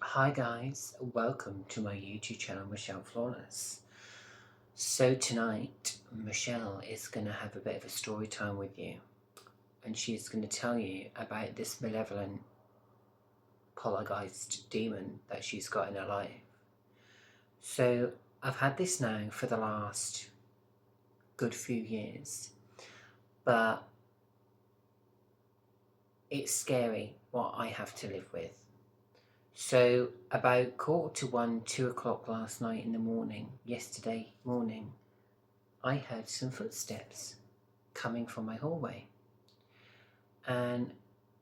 Hi guys, welcome to my YouTube channel, Michelle Flawless. So tonight, Michelle is going to have a bit of a story time with you, and she's going to tell you about this malevolent poltergeist demon that she's got in her life. So I've had this now for the last good few years, but it's scary what I have to live with. So about 1:45, 2 o'clock last night in the morning, yesterday morning, I heard some footsteps coming from my hallway. And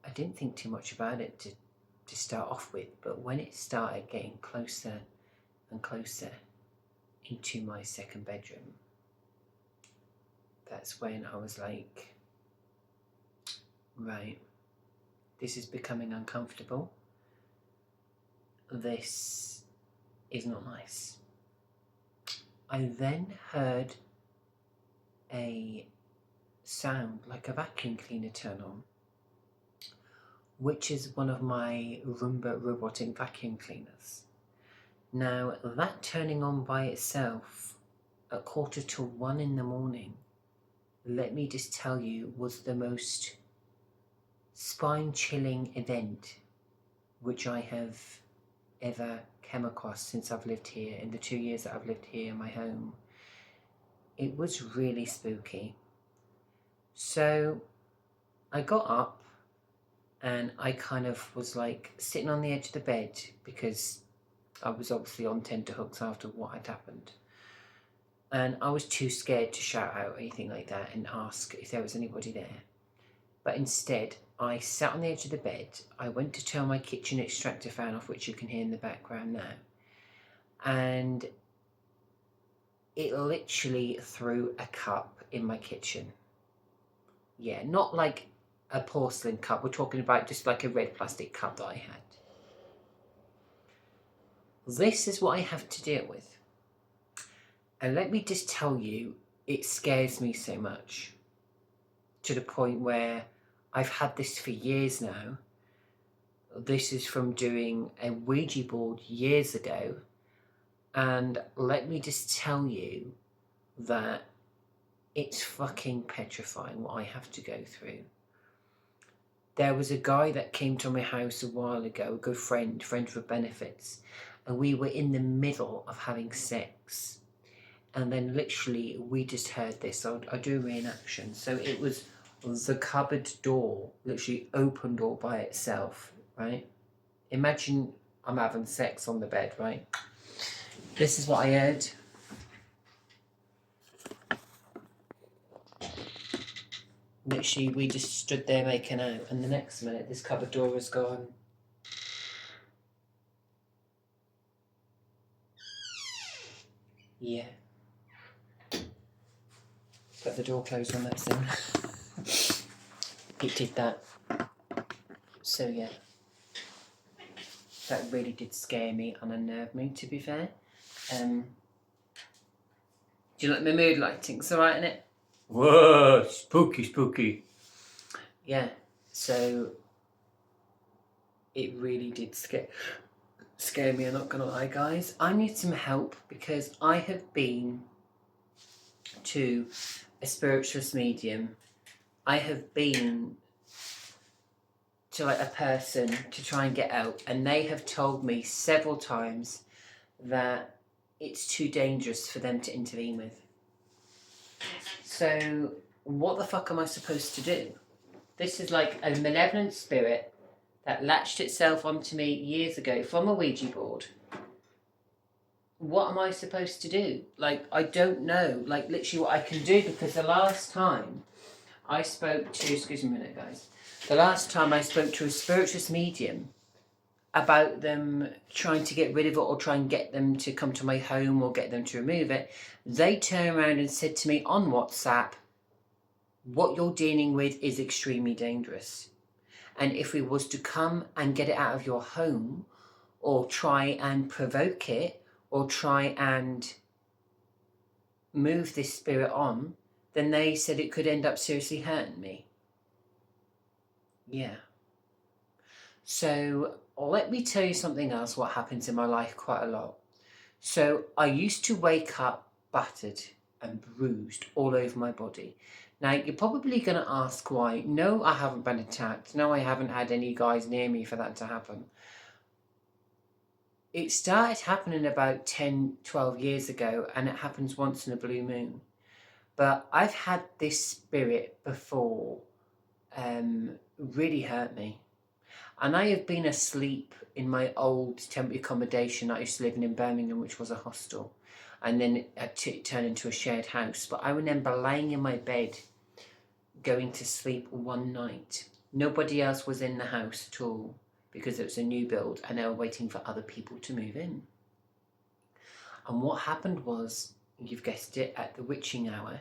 I didn't think too much about it to start off with, but when it started getting closer and closer into my second bedroom, that's when I was like, right, this is becoming uncomfortable. This is not nice. I then heard a sound like a vacuum cleaner turn on, which is one of my Roomba robotic vacuum cleaners. Now, that turning on by itself at 1:45 in the morning, let me just tell you, was the most spine-chilling event which I have ever come across since I've lived here, in the 2 years that I've lived here in my home. It was really spooky. So I got up and I kind of was like sitting on the edge of the bed because I was obviously on tenterhooks after what had happened. And I was too scared to shout out or anything like that and ask if there was anybody there. But instead, I sat on the edge of the bed. I went to turn my kitchen extractor fan off, which you can hear in the background now. And it literally threw a cup in my kitchen. Yeah, not like a porcelain cup. We're talking about just like a red plastic cup that I had. This is what I have to deal with. And let me just tell you, it scares me so much, to the point where I've had this for years now. This is from doing a Ouija board years ago. And let me just tell you that it's fucking petrifying what I have to go through. There was a guy that came to my house a while ago, a good friend for benefits, and we were in the middle of having sex. And then literally we just heard this. I'll do a reenaction. So it was the cupboard door literally opened all by itself, right? Imagine I'm having sex on the bed, right? This is what I heard. Literally, we just stood there making out, and the next minute, this cupboard door was gone. Yeah. But the door closed on that thing. It did that. So yeah. That really did scare me and unnerve me, to be fair. Do you like my mood lighting? It's alright, innit? Whoa, spooky, spooky. Yeah, so it really did scare me, I'm not gonna lie, guys. I need some help because I have been to a spiritualist medium. I have been to like a person to try and get out, and they have told me several times that it's too dangerous for them to intervene with. So what the fuck am I supposed to do? This is like a malevolent spirit that latched itself onto me years ago from a Ouija board. What am I supposed to do? Like, I don't know, like, literally what I can do, because the last time I spoke to, excuse me a minute, guys. The last time I spoke to a spiritualist medium about them trying to get rid of it or try and get them to come to my home or get them to remove it, they turned around and said to me on WhatsApp, what you're dealing with is extremely dangerous. And if we was to come and get it out of your home or try and provoke it or try and move this spirit on, then they said it could end up seriously hurting me. Yeah. So let me tell you something else what happens in my life quite a lot. So I used to wake up battered and bruised all over my body. Now you're probably going to ask why. No, I haven't been attacked. No, I haven't had any guys near me for that to happen. It started happening about 10, 12 years ago, and it happens once in a blue moon. But I've had this spirit before really hurt me. And I have been asleep in my old temporary accommodation I used to live in Birmingham, which was a hostel. And then it had turned into a shared house. But I remember lying in my bed, going to sleep one night. Nobody else was in the house at all because it was a new build and they were waiting for other people to move in. And what happened was, you've guessed it, at the witching hour,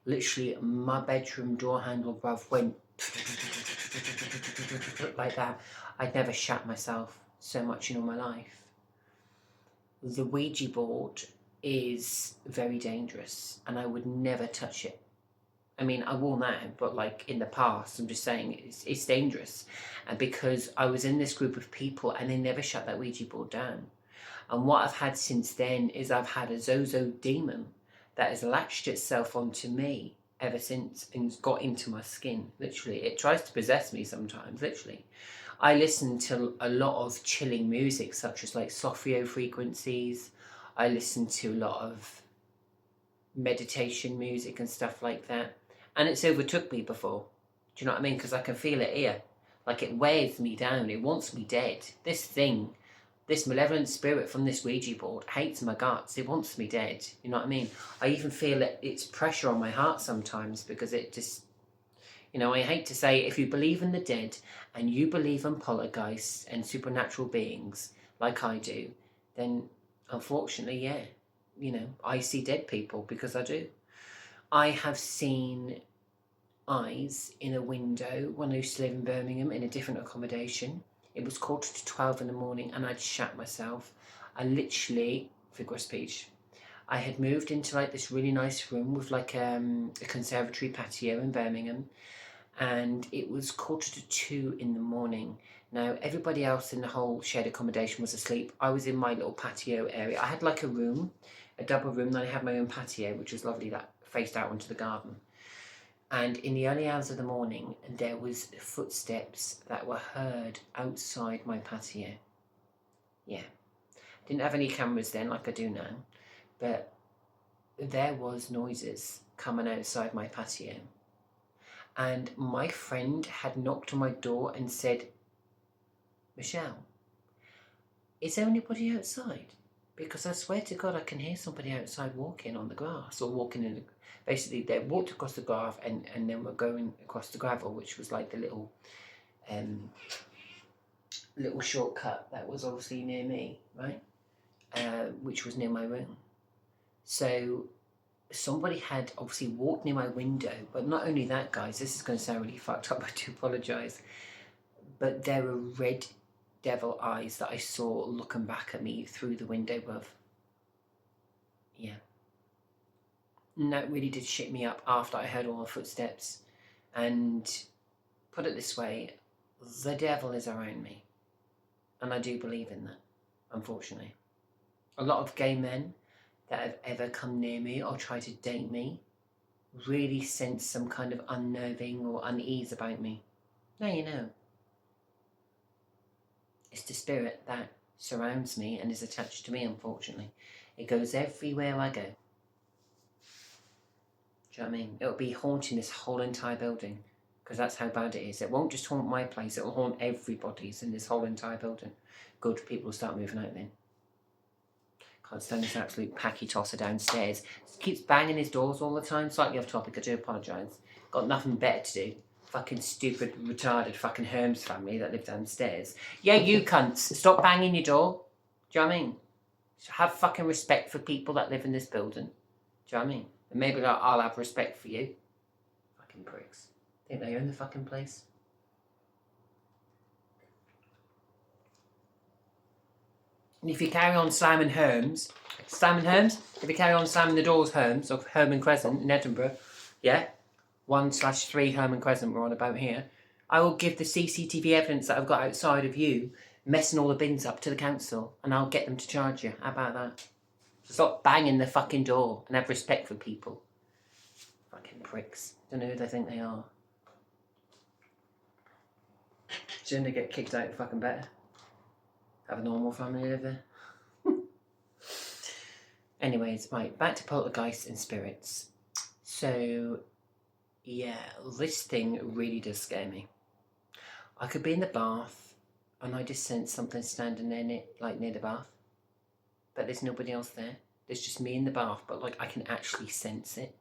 literally my bedroom door handle, bruv, went like that. I'd never shat myself so much in all my life. The Ouija board is very dangerous and I would never touch it. I mean, I will now, but like in the past, I'm just saying it's dangerous. And because I was in this group of people and they never shut that Ouija board down. And what I've had since then is I've had a Zozo demon that has latched itself onto me ever since and got into my skin, literally. It tries to possess me sometimes, literally. I listen to a lot of chilling music, such as like Sophio frequencies. I listen to a lot of meditation music and stuff like that. And it's overtook me before. Do you know what I mean? Because I can feel it here. Like it wears me down. It wants me dead. This thing, this malevolent spirit from this Ouija board hates my guts. It wants me dead. You know what I mean? I even feel its pressure on my heart sometimes because it just, you know, I hate to say, if you believe in the dead and you believe in poltergeists and supernatural beings like I do, then unfortunately, yeah, you know, I see dead people because I do. I have seen eyes in a window when I used to live in Birmingham in a different accommodation. It was 12:45 in the morning and I'd shat myself. I literally, figure of speech, I had moved into like this really nice room with like a conservatory patio in Birmingham, and it was 1:45 in the morning. Now everybody else in the whole shared accommodation was asleep. I was in my little patio area. I had like a room, a double room, then I had my own patio, which was lovely, that faced out onto the garden. And in the early hours of the morning, there was footsteps that were heard outside my patio. Yeah. Didn't have any cameras then like I do now, but there was noises coming outside my patio. And my friend had knocked on my door and said, "Michelle, is there anybody outside? Because I swear to God, I can hear somebody outside walking on the grass or walking in the..." Basically, they walked across the grass and then were going across the gravel, which was like the little shortcut that was obviously near me, right? Which was near my room. So somebody had obviously walked near my window, but not only that, guys, this is going to sound really fucked up, I do apologise, but there were red devil eyes that I saw looking back at me through the window above. Yeah. And that really did shit me up after I heard all the footsteps. And put it this way, the devil is around me. And I do believe in that, unfortunately. A lot of gay men that have ever come near me or tried to date me really sense some kind of unnerving or unease about me. Now you know. It's the spirit that surrounds me and is attached to me, unfortunately. It goes everywhere I go. Do you know what I mean? It'll be haunting this whole entire building because that's how bad it is. It won't just haunt my place, it'll haunt everybody's in this whole entire building. Good, people will start moving out then. Can't stand this absolute packy tosser downstairs. Keeps banging his doors all the time. Slightly off topic, I do apologise. Got nothing better to do. Fucking stupid, retarded fucking Herms family that live downstairs. Yeah, you cunts, stop banging your door. Do you know what I mean? Have fucking respect for people that live in this building. Do you know what I mean? And maybe I'll have respect for you. Fucking pricks. Think they own the fucking place? And if you carry on slamming Herms, if you carry on slamming the doors Herms of Herman Crescent in Edinburgh, yeah, 1/3 Herman Crescent we're on about here, I will give the CCTV evidence that I've got outside of you messing all the bins up to the council, and I'll get them to charge you. How about that? Stop banging the fucking door and have respect for people. Fucking pricks. Don't know who they think they are. Shouldn't they get kicked out fucking better? Have a normal family live there. Anyways, right, back to poltergeists and spirits. So, yeah, this thing really does scare me. I could be in the bath and I just sense something standing there near the bath. But there's nobody else there. There's just me in the bath, but like I can actually sense it.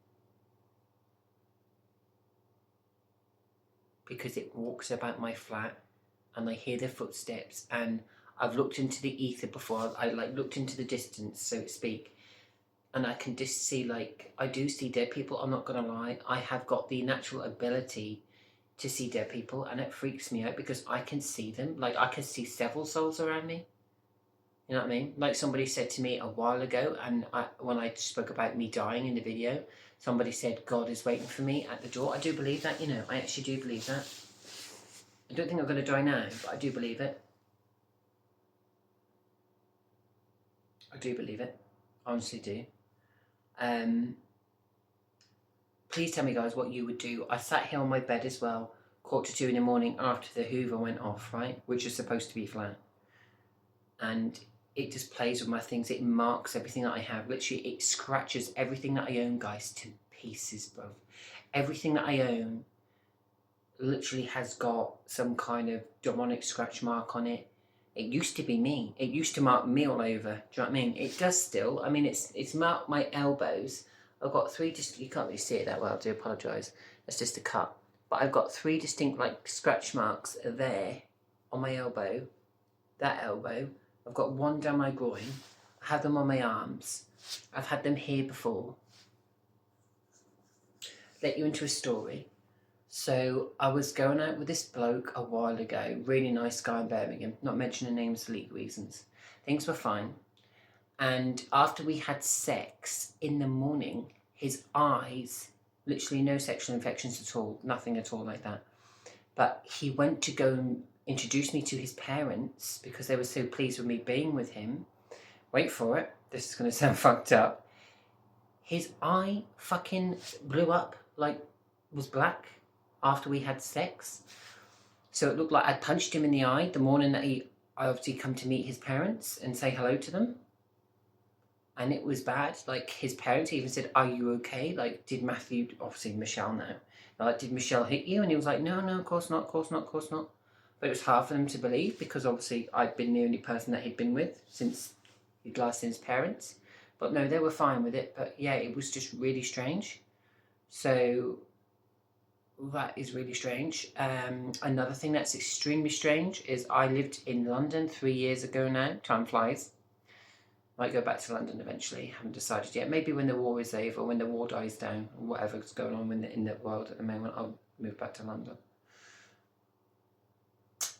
Because it walks about my flat and I hear the footsteps, and I've looked into the ether before. I like looked into the distance, so to speak, and I can just see, like, I do see dead people. I'm not gonna lie. I have got the natural ability to see dead people, and it freaks me out because I can see them. Like, I can see several souls around me. You know what I mean? Like somebody said to me a while ago, and when I spoke about me dying in the video, somebody said, God is waiting for me at the door. I do believe that, you know. I actually do believe that. I don't think I'm going to die now, but I do believe it. I do believe it. I honestly do. Please tell me, guys, what you would do. I sat here on my bed as well, 1:45 in the morning after the Hoover went off, right? Which is supposed to be flat. And it just plays with my things. It marks everything that I have. Literally, it scratches everything that I own, guys, to pieces, bro. Everything that I own literally has got some kind of demonic scratch mark on it. It used to be me. It used to mark me all over. Do you know what I mean? It does still. I mean, it's marked my elbows. I've got three, you can't really see it that well, I do apologise. That's just a cut. But I've got three distinct, like, scratch marks there on my elbow. That elbow. I've got one down my groin. I have them on my arms. I've had them here before. Let you into a story. So I was going out with this bloke a while ago. Really nice guy in Birmingham. Not mentioning names for legal reasons. Things were fine. And after we had sex in the morning, his eyes, literally no sexual infections at all. Nothing at all like that. But he went to go and introduce me to his parents because they were so pleased with me being with him. Wait for it. This is going to sound fucked up. His eye fucking blew up, like, was black after we had sex. So it looked like I'd punched him in the eye the morning that I obviously come to meet his parents and say hello to them. And it was bad. Like, his parents even said, are you okay? Like, did Matthew, obviously Michelle now, like, did Michelle hit you? And he was like, no, of course not, of course not, of course not. But it was hard for them to believe because obviously I'd been the only person that he'd been with since he'd last seen his parents. But no, they were fine with it. But yeah, it was just really strange. So that is really strange. Another thing that's extremely strange is I lived in London 3 years ago now. Time flies. Might go back to London eventually. Haven't decided yet. Maybe when the war is over, when the war dies down, or whatever's going on in the world at the moment, I'll move back to London.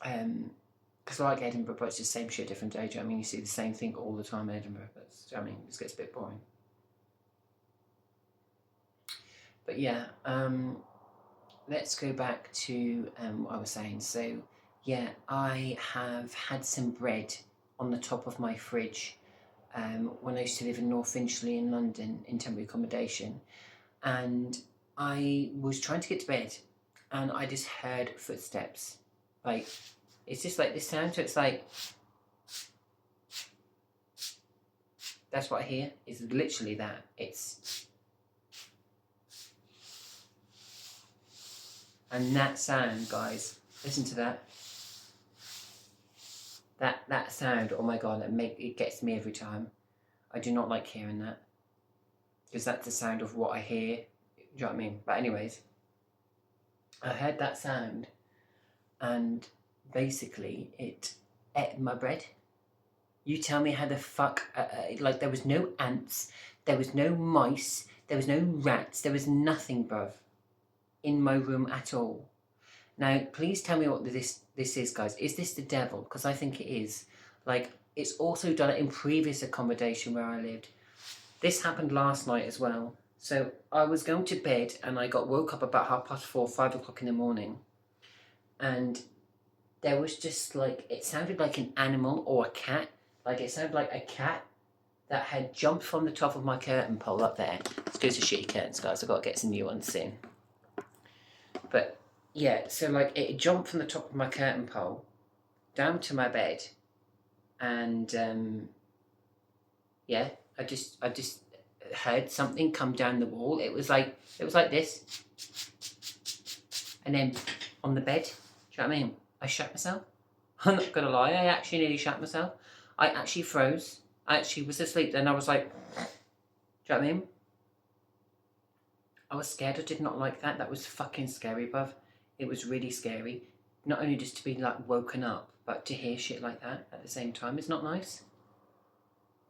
Because I like Edinburgh, but it's the same shit, different day. Do you know what I mean? You see the same thing all the time in Edinburgh. But, I mean, it just gets a bit boring. But yeah, let's go back to what I was saying. So yeah, I have had some bread on the top of my fridge when I used to live in North Finchley in London in temporary accommodation, and I was trying to get to bed and I just heard footsteps. Like, it's just like this sound, so it's like, that's what I hear. It's literally that. It's, and that sound, guys, listen to that. That sound, oh my god, it gets me every time. I do not like hearing that. Because that's the sound of what I hear. Do you know what I mean? But anyways, I heard that sound and basically it ate my bread. You tell me how the fuck, like, there was no ants, there was no mice, there was no rats, there was nothing, bruv, in my room at all. Now, please tell me what this is, guys. Is this the devil? Because I think it is. Like, it's also done it in previous accommodation where I lived. This happened last night as well. So I was going to bed and I got woke up about 4:30, 5 o'clock in the morning. And there was just like, it sounded like an animal or a cat. Like it sounded like a cat that had jumped from the top of my curtain pole up there. Excuse the shitty curtains, guys. I've got to get some new ones soon. But yeah, so like it jumped from the top of my curtain pole down to my bed, and yeah, I just heard something come down the wall. It was like this, and then on the bed. Do you know what I mean? I shat myself. I'm not gonna lie, I actually nearly shat myself. I actually froze. I actually was asleep then. I was like, do you know what I mean? I was scared. I did not like that. That was fucking scary, bruv. It was really scary. Not only just to be like woken up, but to hear shit like that at the same time is not nice.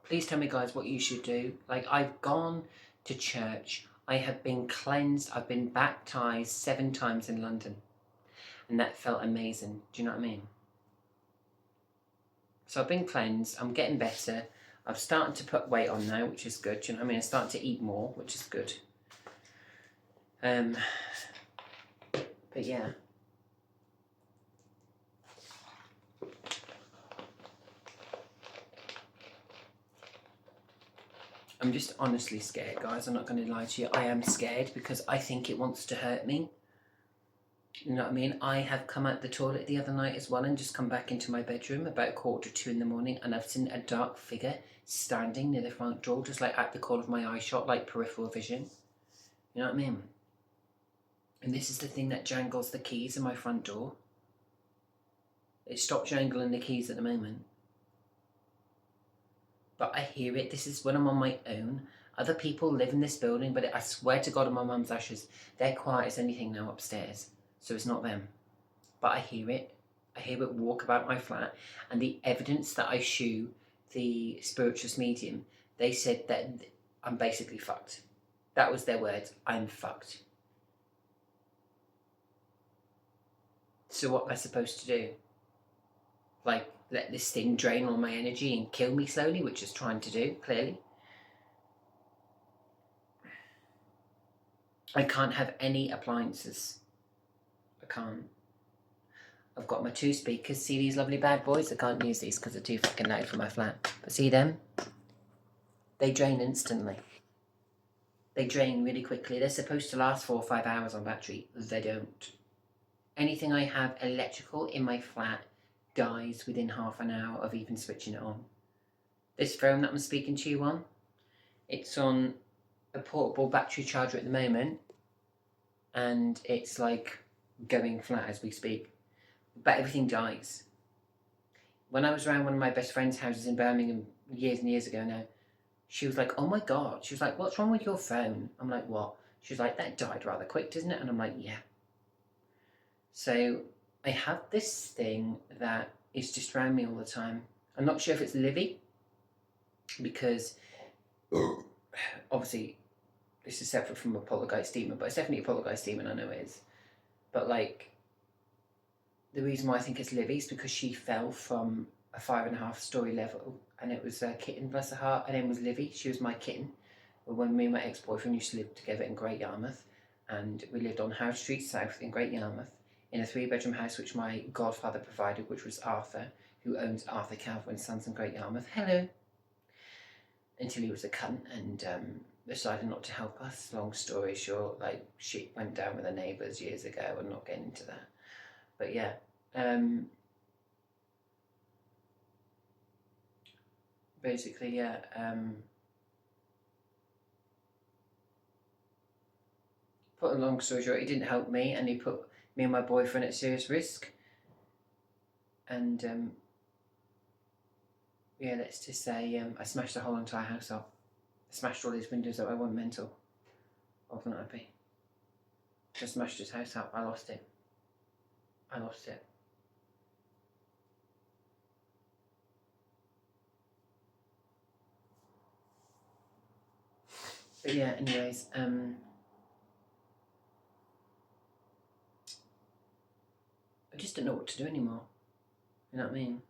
Please tell me, guys, what you should do. Like, I've gone to church. I have been cleansed. I've been baptized 7 times in London. And that felt amazing. Do you know what I mean? So I've been cleansed. I'm getting better. I've started to put weight on now, which is good. Do you know what I mean? I'm starting to eat more, which is good. But yeah. I'm just honestly scared, guys. I'm not going to lie to you. I am scared because I think it wants to hurt me. You know what I mean? I have come out the toilet the other night as well and just come back into my bedroom about 1:45 in the morning, and I've seen a dark figure standing near the front door, just like at the corner of my eye shot, like peripheral vision. You know what I mean? And this is the thing that jangles the keys in my front door. It stopped jangling the keys at the moment. But I hear it. This is when I'm on my own. Other people live in this building, but I swear to God on my mum's ashes, they're quiet as anything now upstairs. So it's not them. But I hear it. I hear it walk about my flat. And the evidence that I shew the spiritualist medium, they said that I'm basically fucked. That was their words. I'm fucked. So what am I supposed to do? Like, let this thing drain all my energy and kill me slowly, which it's trying to do, clearly. I can't have any appliances. I can't. I've got my 2 speakers. See these lovely bad boys? I can't use these because they're too fucking loud for my flat. But see them? They drain instantly. They drain really quickly. They're supposed to last 4 or 5 hours on battery. They don't. Anything I have electrical in my flat dies within half an hour of even switching it on. This phone that I'm speaking to you on, it's on a portable battery charger at the moment, and it's like going flat as we speak. But everything dies. When I was around one of my best friend's houses in Birmingham years and years ago now, she was like, oh my God. She was like, what's wrong with your phone? I'm like, what? She was like, that died rather quick, doesn't it? And I'm like, yeah. So I have this thing that is just around me all the time. I'm not sure if it's Livy, because obviously this is separate from a poltergeist demon, but it's definitely a poltergeist demon, I know it is. But like, the reason why I think it's Livy is because she fell from a 5.5-story level, and it was a kitten, bless her heart. Her name was Livy. She was my kitten. When me and my ex-boyfriend used to live together in Great Yarmouth, and we lived on Howe Street South in Great Yarmouth, in a 3-bedroom house which my godfather provided, which was Arthur, who owns Arthur Calvin Sons in Great Yarmouth. Hello. Until he was a cunt and decided not to help us. Long story short, like, shit went down with the neighbours years ago. I'm not getting into that. But yeah. Basically, yeah. Put a long story short, he didn't help me, and he put me and my boyfriend at serious risk. And yeah, let's just say I smashed the whole entire house up. I smashed all his windows up. I went mental. I wasn't happy. Just smashed his house up. I lost it. But yeah, anyways, I just don't know what to do anymore. You know what I mean?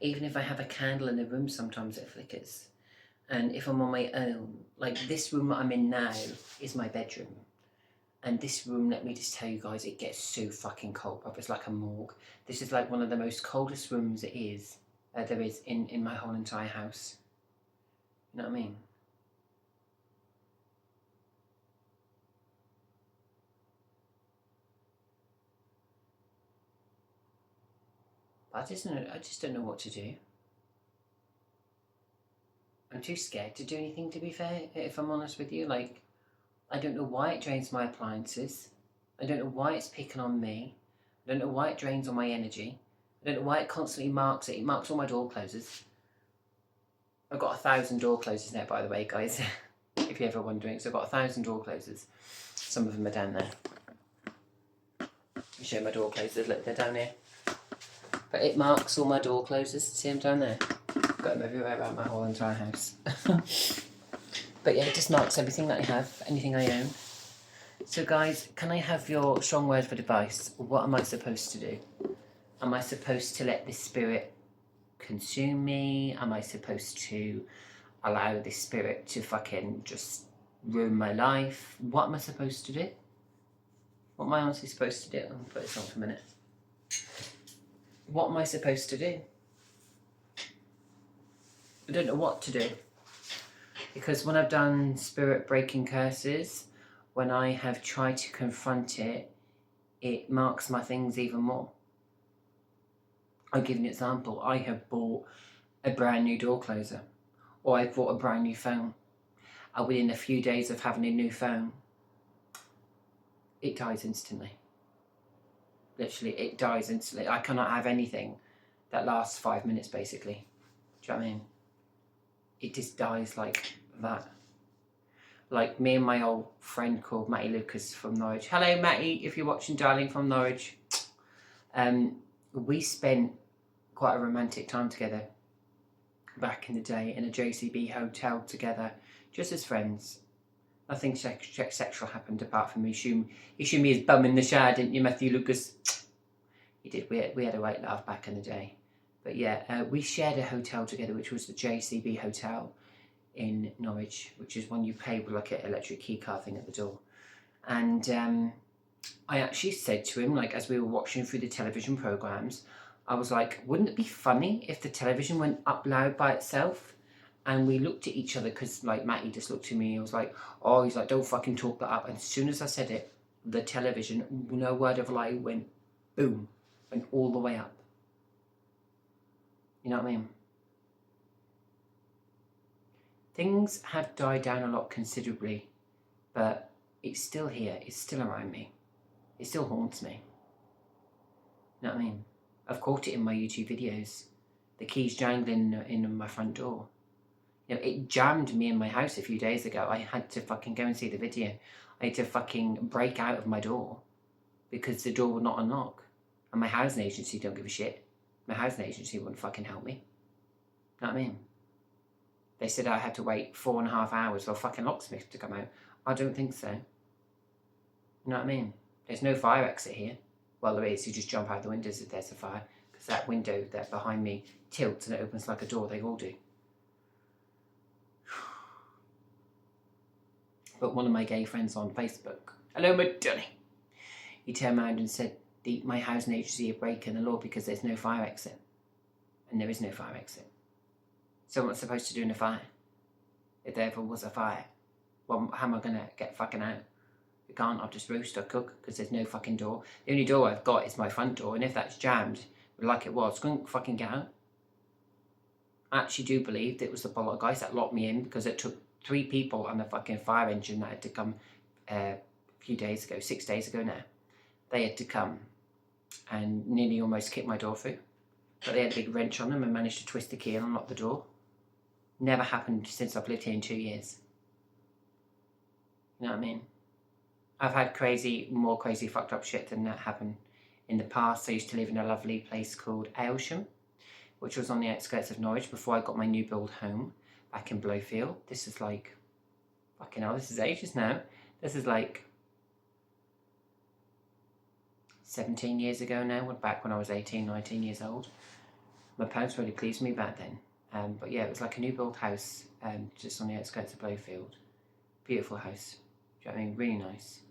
Even if I have a candle in the room, sometimes it flickers. And if I'm on my own, like this room that I'm in now is my bedroom. And this room, let me just tell you guys, it gets so fucking cold, bruv. It's like a morgue. This is like one of the most coldest rooms there is in my whole entire house. You know what I mean? I just don't know what to do. I'm too scared to do anything, to be fair, if I'm honest with you. Like, I don't know why it drains my appliances. I don't know why it's picking on me. I don't know why it drains all my energy. I don't know why it constantly marks it. It marks all my door closers. I've got 1,000 door closers now, by the way, guys, if you're ever wondering. So I've got 1,000 door closers. Some of them are down there. You show my door closers, look, they're down here. But it marks all my door closers. See them down there? Got them everywhere around my whole entire house. But yeah, it just marks everything that I have, anything I own. So guys, can I have your strong words of advice? What am I supposed to do? Am I supposed to let this spirit consume me? Am I supposed to allow this spirit to fucking just ruin my life? What am I supposed to do? What am I honestly supposed to do? I'll put this on for a minute. What am I supposed to do? I don't know what to do. Because when I've done spirit breaking curses, when I have tried to confront it, it marks my things even more. I'll give you an example. I have bought a brand new door closer, or I've bought a brand new phone. And within a few days of having a new phone, it dies instantly. Literally, it dies instantly. I cannot have anything that lasts 5 minutes, basically. Do you know what I mean? It just dies like that. Like me and my old friend called Matty Lucas from Norwich. Hello, Matty, if you're watching, darling, from Norwich. We spent quite a romantic time together back in the day in a JCB hotel together, just as friends. Nothing sexual happened apart from he showed me his bum in the shower, didn't you, Matthew Lucas? He did. We had a right laugh back in the day. But yeah, we shared a hotel together, which was the JCB Hotel in Norwich, which is one you pay with like an electric key card thing at the door. And I actually said to him, like, as we were watching through the television programmes, I was like, wouldn't it be funny if the television went up loud by itself? And we looked at each other, because like Matty just looked at me. He was like, oh, he's like, don't fucking talk that up. And as soon as I said it, the television, no word of a lie, went boom, went all the way up. You know what I mean? Things have died down a lot considerably, but it's still here. It's still around me. It still haunts me. You know what I mean? I've caught it in my YouTube videos. The keys jangling in my front door. You know, it jammed me in my house a few days ago. I had to fucking go and see the video. I had to fucking break out of my door because the door would not unlock. And my housing agency don't give a shit. My housing agency wouldn't fucking help me. You know what I mean? They said I had to wait 4.5 hours for a fucking locksmith to come out. I don't think so. You know what I mean? There's no fire exit here. Well, there is. You just jump out the windows if there's a fire. Because that window that behind me tilts and it opens like a door. They all do. But one of my gay friends on Facebook, hello, my Johnny, he turned around and said, my housing agency are breaking the law because there's no fire exit. And there is no fire exit. So what's supposed to do in a fire? If there ever was a fire, well, how am I going to get fucking out? I can't. I'll just roast or cook because there's no fucking door. The only door I've got is my front door, and if that's jammed, like it was, couldn't fucking get out. I actually do believe that it was the poltergeist that locked me in, because it took 3 people and a fucking fire engine that had to come a few days ago, 6 days ago now. They had to come and nearly almost kicked my door through. But they had a big wrench on them and managed to twist the key and unlock the door. Never happened since I've lived here in 2 years. You know what I mean? I've had more crazy fucked up shit than that happen in the past. I used to live in a lovely place called Aylsham, which was on the outskirts of Norwich before I got my new build home back in Blowfield. This is like, fucking hell, this is ages now. This is like 17 years ago now, back when I was 18, 19 years old. My parents really pleased me back then. But yeah, it was like a new build house just on the outskirts of Blowfield. Beautiful house. Do you know what I mean? Really nice.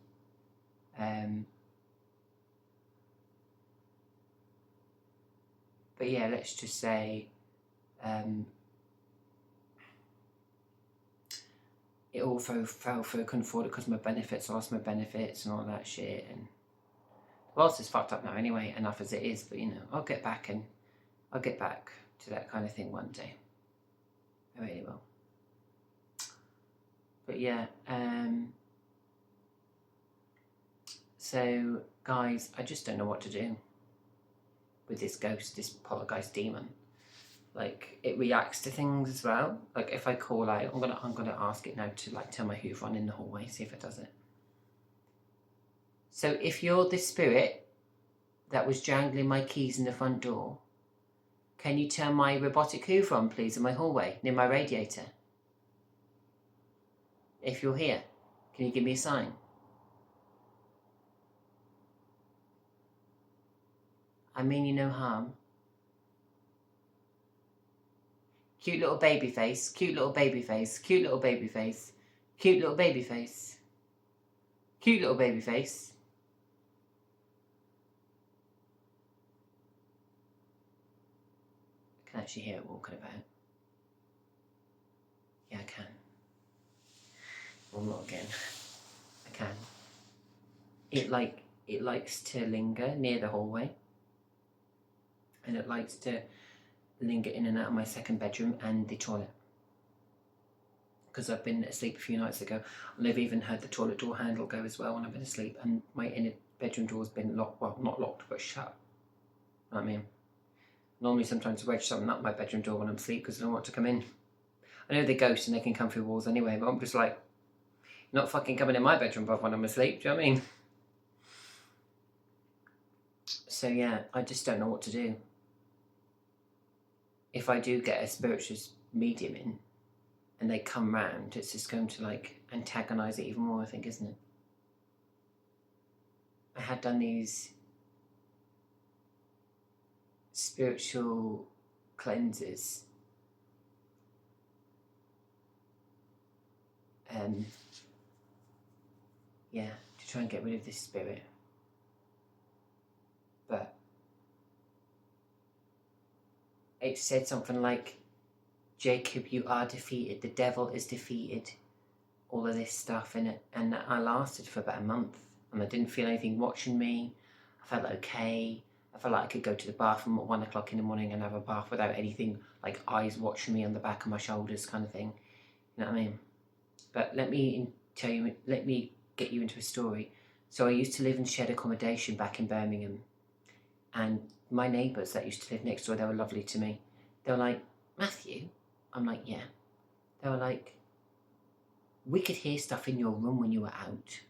But yeah, let's just say it all fell through. I couldn't afford it because of my benefits. I lost my benefits and all that shit. And the world is fucked up now anyway, enough as it is. But you know, I'll get back to that kind of thing one day. I really will. But yeah, so guys, I just don't know what to do with this ghost, this poltergeist demon. Like, it reacts to things as well. Like, if I call out, I'm gonna ask it now to like turn my hoover on in the hallway, see if it does it. So if you're the spirit that was jangling my keys in the front door, can you turn my robotic hoover on, please, in my hallway near my radiator? If you're here, can you give me a sign? I mean you no harm. Cute little baby face, cute little baby face, cute little baby face, cute little baby face, cute little baby face. I can actually hear it walking about. Yeah, I can. Well, not again. I can. It likes to linger near the hallway, and it likes to linger in and out of my second bedroom and the toilet, because I've been asleep a few nights ago, and I've even heard the toilet door handle go as well when I've been asleep, and my inner bedroom door's been locked. Well, not locked, but shut. You know what I mean? Normally, sometimes I wedge something up my bedroom door when I'm asleep because I don't want to come in. I know they're ghosts and they can come through walls anyway, but I'm just like, you're not fucking coming in my bedroom, bruv, when I'm asleep. Do you know what I mean? So yeah, I just don't know what to do. If I do get a spiritual medium in and they come round, it's just going to like antagonise it even more, I think, isn't it? I had done these spiritual cleanses yeah, to try and get rid of this spirit, but it said something like, Jacob, you are defeated, the devil is defeated, all of this stuff in it. And I lasted for about a month, and I didn't feel anything watching me. I felt okay. I felt like I could go to the bathroom at 1 o'clock in the morning and have a bath without anything like eyes watching me on the back of my shoulders, kind of thing. You know what I mean? But let me get you into a story. So I used to live in shared accommodation back in Birmingham, and my neighbours that used to live next door, they were lovely to me. They were like, Matthew? I'm like, yeah. They were like, we could hear stuff in your room when you were out.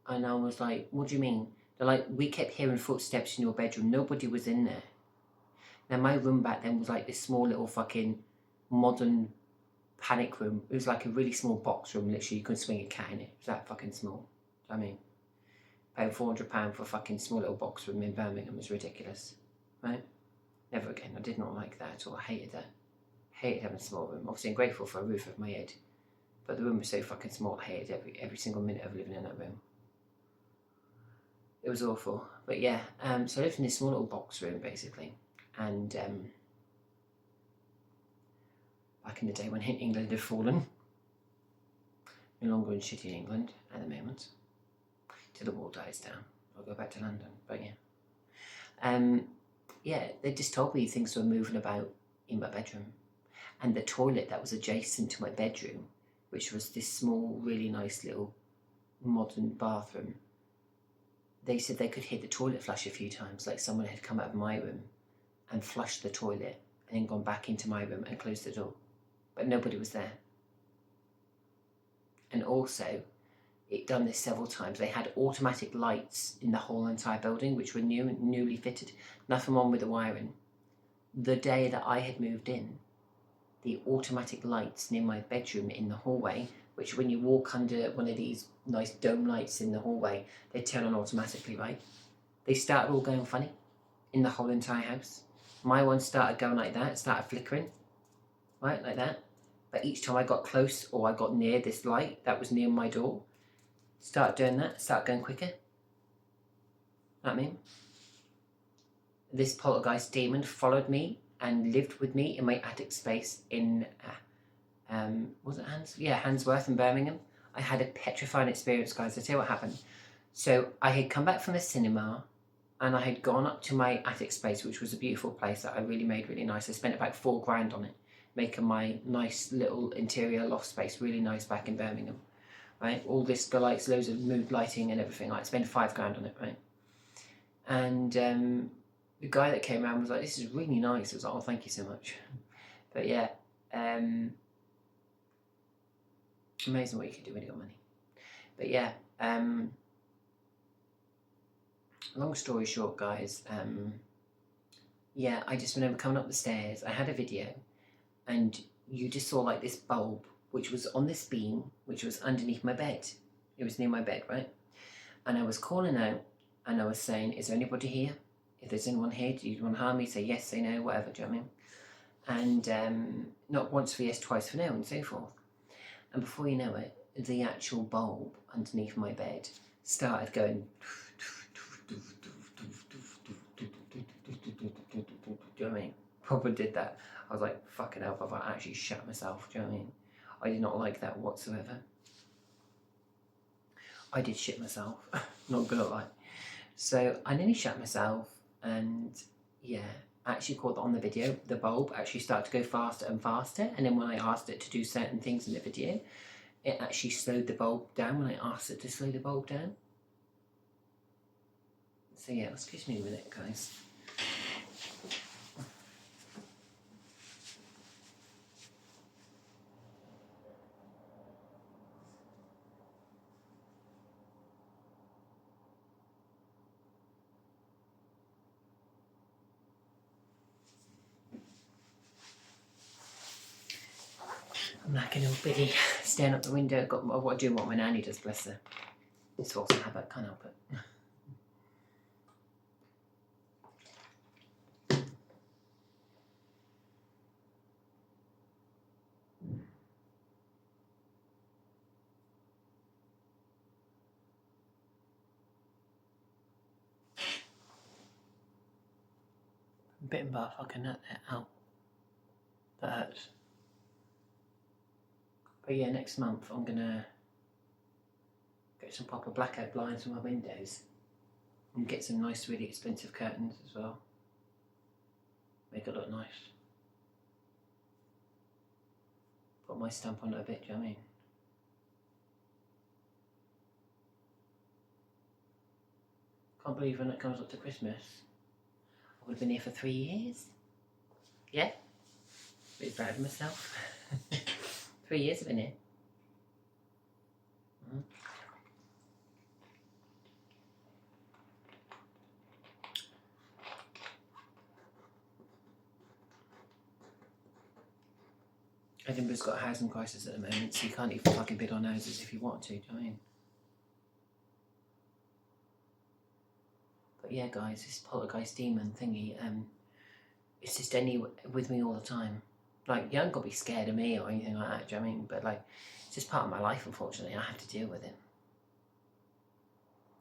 And I was like, what do you mean? They're like, we kept hearing footsteps in your bedroom. Nobody was in there. Now, my room back then was like this small little fucking modern panic room. It was like a really small box room. Literally, you couldn't swing a cat in it. It was that fucking small. Do you know what I mean? Paying £400 for a fucking small little box room in Birmingham was ridiculous. Right? Never again. I did not like that at all. I hated that. Hated having a small room. Obviously, I'm grateful for a roof over my head. But the room was so fucking small, I hated every single minute of living in that room. It was awful. But yeah, so I lived in this small little box room, basically. And back in the day when England had fallen, no longer in shitty England at the moment, till the wall dies down. I'll go back to London, but yeah. Yeah, they just told me things were moving about in my bedroom. And the toilet that was adjacent to my bedroom, which was this small, really nice little modern bathroom, they said they could hear the toilet flush a few times, like someone had come out of my room and flushed the toilet and then gone back into my room and closed the door. But nobody was there. And also, it done this several times. They had automatic lights in the whole entire building, which were newly fitted. Nothing wrong with the wiring. The day that I had moved in, the automatic lights near my bedroom in the hallway, which when you walk under one of these nice dome lights in the hallway, they turn on automatically, right? They started all going funny in the whole entire house. My one started going like that, started flickering, right, like that. But each time I got close or I got near this light that was near my door, Start doing that, start going quicker. Know what I mean? This poltergeist demon followed me and lived with me in my attic space in, was it Handsworth in Birmingham. I had a petrifying experience, guys. I'll tell you what happened. So I had come back from the cinema and I had gone up to my attic space, which was a beautiful place that I really made really nice. I spent about £4,000 on it, making my nice little interior loft space really nice back in Birmingham, right? All this lights, loads of mood lighting and everything. I spent £5,000 on it, right? And the guy that came around was like, "This is really nice." I was like, "Oh, thank you so much." But yeah, amazing what you can do when you got money. But yeah, long story short, guys, yeah, I just remember coming up the stairs. I had a video, and you just saw like this bulb, which was on this beam, which was underneath my bed. It was near my bed, right? And I was calling out, and I was saying, "Is there anybody here? If there's anyone here, do you want to harm me?" Say yes, say no, whatever, do you know what I mean? And not once for yes, twice for no, and so forth. And before you know it, the actual bulb underneath my bed started going. Do you know what I mean? Proper did that. I was like, fucking hell, I've actually shut myself. Do you know what I mean? I did not like that whatsoever. I did shit myself. Not gonna lie. So I nearly shut myself, and yeah, I actually caught that on the video. The bulb actually started to go faster and faster, and then when I asked it to do certain things in the video, it actually slowed the bulb down when I asked it to slow the bulb down. So yeah, excuse me a minute, guys. I'm like an old biddy staring up the window. Got what doing what my nanny does, bless her. It's force of habit, can't help it. Bitten by a fucking nut there. Ow. That hurts. But yeah, next month I'm gonna get some proper blackout blinds for my windows and get some nice, really expensive curtains as well. Make it look nice. Put my stamp on it a bit, do you know what I mean? Can't believe when it comes up to Christmas, I would have been here for 3 years. Yeah? Bit proud of myself. 3 years I've been here. Edinburgh's got a housing crisis at the moment, so you can't even fucking bid on houses if you want to, do you know what I mean? But yeah, guys, this poltergeist demon thingy, it's just with me all the time. Like, you haven't got to be scared of me or anything like that, do you know what I mean? But like, it's just part of my life, unfortunately. I have to deal with it.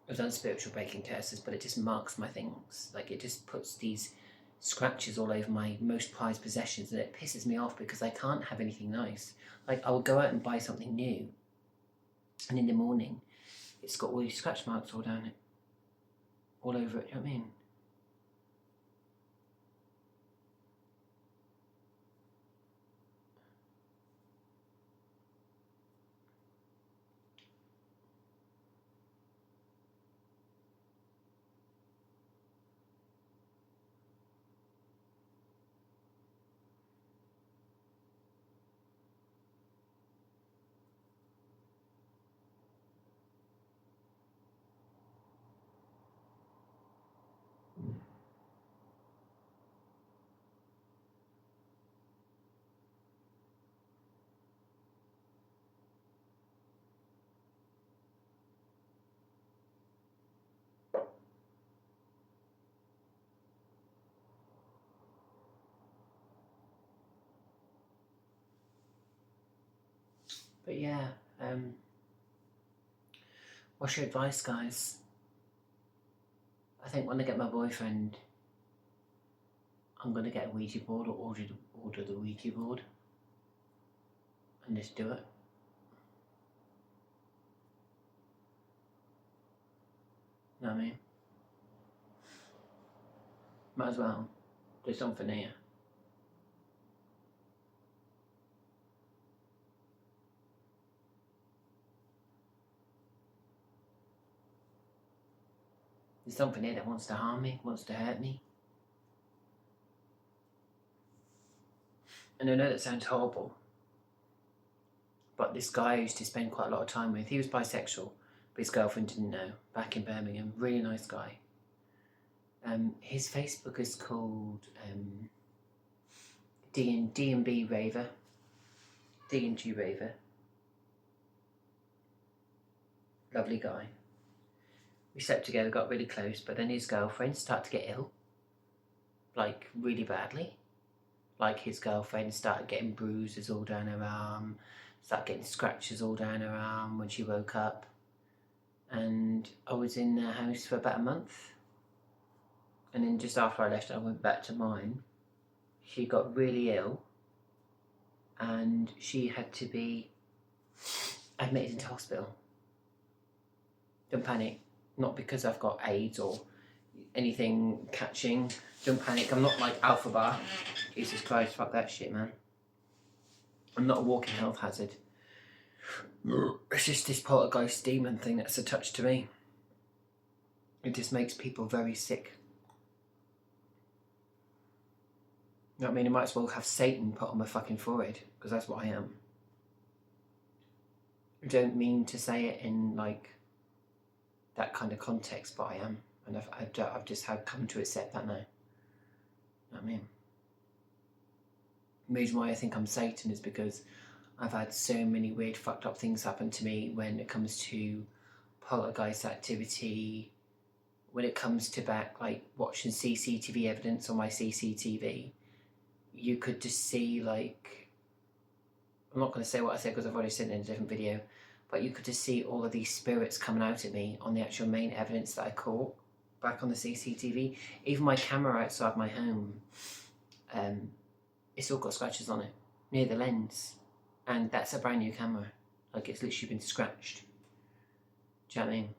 I've done spiritual breaking curses, but it just marks my things. Like, it just puts these scratches all over my most prized possessions, and it pisses me off because I can't have anything nice. Like, I will go out and buy something new, and in the morning, it's got all these scratch marks all down it, all over it, do you know what I mean? But yeah, What's your advice, guys? I think when I get my boyfriend, I'm going to get a Ouija board, or order the Ouija board and just do it. You know what I mean? Might as well. There's something here. There's something here that wants to harm me, wants to hurt me. And I know that sounds horrible, but this guy I used to spend quite a lot of time with, he was bisexual, but his girlfriend didn't know, back in Birmingham. Really nice guy. His Facebook is called D&B Raver. D&G Raver. Lovely guy. We slept together, got really close, but then his girlfriend started to get ill. Like, really badly. Like, his girlfriend started getting bruises all down her arm, started getting scratches all down her arm when she woke up. And I was in their house for about a month. And then just after I left, I went back to mine. She got really ill and she had to be admitted into hospital. Don't panic. Not because I've got AIDS or anything catching. Don't panic. I'm not like Alpha Bar. Jesus Christ, fuck that shit, man. I'm not a walking health hazard. It's just this poltergeist demon thing that's attached to me. It just makes people very sick. You know what I mean? I might as well have Satan put on my fucking forehead, because that's what I am. I don't mean to say it in like that kind of context, but I am. And I've just come to accept that now. You know what I mean? The reason why I think I'm Satan is because I've had so many weird fucked up things happen to me when it comes to poltergeist activity, when it comes to back like watching CCTV evidence on my CCTV. You could just see, like, I'm not going to say what I said because I've already said it in a different video, but you could just see all of these spirits coming out at me on the actual main evidence that I caught back on the CCTV. Even my camera outside my home, it's all got scratches on it near the lens, and that's a brand new camera. Like, it's literally been scratched. Do you know what I mean?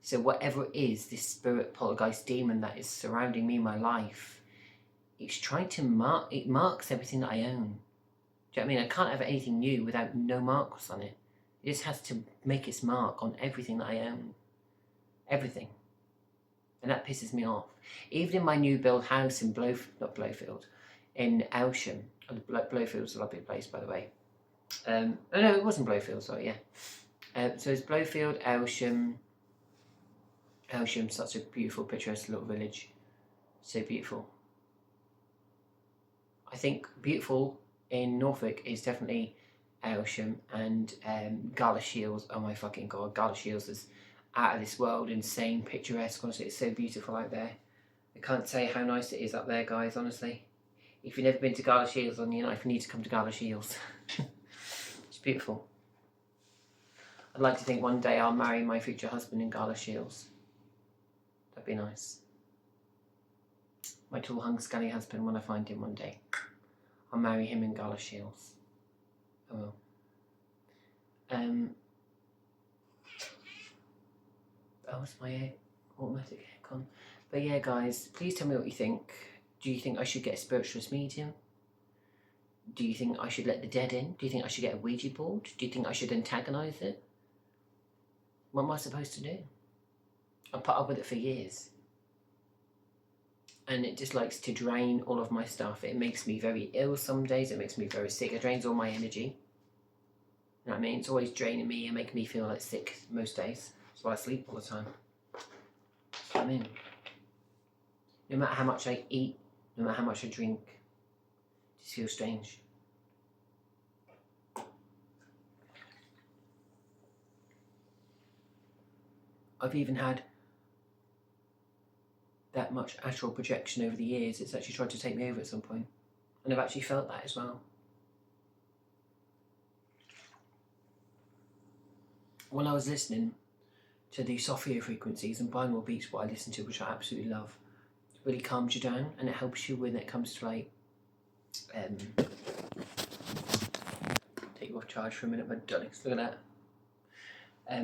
So whatever it is, this spirit poltergeist demon that is surrounding me in my life, it's trying to it marks everything that I own. Do you know what I mean? I can't have anything new without no marks on it. It just has to make its mark on everything that I own. Everything. And that pisses me off. Even in my new build house in in Elsham. Blowfield's a lovely place, by the way. Oh no, it wasn't Blowfield, sorry, yeah. So it's Blowfield, Elsham. Elsham's such a beautiful, picturesque little village. So beautiful. I think beautiful in Norfolk is definitely Aylsham and Galashiels. Oh my fucking god, Galashiels is out of this world, insane, picturesque. Honestly, it's so beautiful out there. I can't say how nice it is up there, guys, honestly. If you've never been to Galashiels on your life, you need to come to Galashiels. It's beautiful. I'd like to think one day I'll marry my future husband in Galashiels. That'd be nice. My tall hung skinny husband, when I find him one day, I'll marry him in Galashiels. I will. Oh, it's my automatic aircon. But yeah, guys, please tell me what you think. Do you think I should get a spiritualist medium? Do you think I should let the dead in? Do you think I should get a Ouija board? Do you think I should antagonise it? What am I supposed to do? I've put up with it for years. And it just likes to drain all of my stuff. It makes me very ill some days. It makes me very sick. It drains all my energy. You know what I mean? It's always draining me and making me feel like sick most days. That's why I sleep all the time. That's what I mean. No matter how much I eat, no matter how much I drink, it just feels strange. I've even had that much astral projection over the years. It's actually tried to take me over at some point. And I've actually felt that as well. When I was listening to these software frequencies, and binaural beats what I listen to, which I absolutely love. It really calms you down, and it helps you when it comes to like take you off charge for a minute, my darlings. Look at that.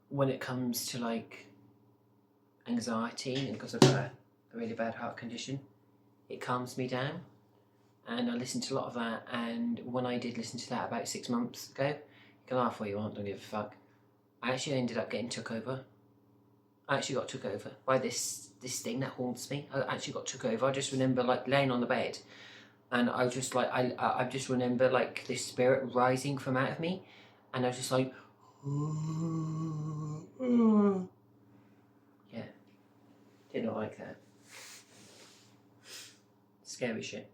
When it comes to like anxiety, and because I've got a really bad heart condition, it calms me down, and I listen to a lot of that. And when I did listen to that about 6 months ago, you can laugh all you want, don't give a fuck, I actually ended up getting took over. I actually got took over by this thing that haunts me. I actually got took over. I just remember like laying on the bed, and I was just like, I just remember like this spirit rising from out of me, and I was just like, yeah, did not like that. Scary shit.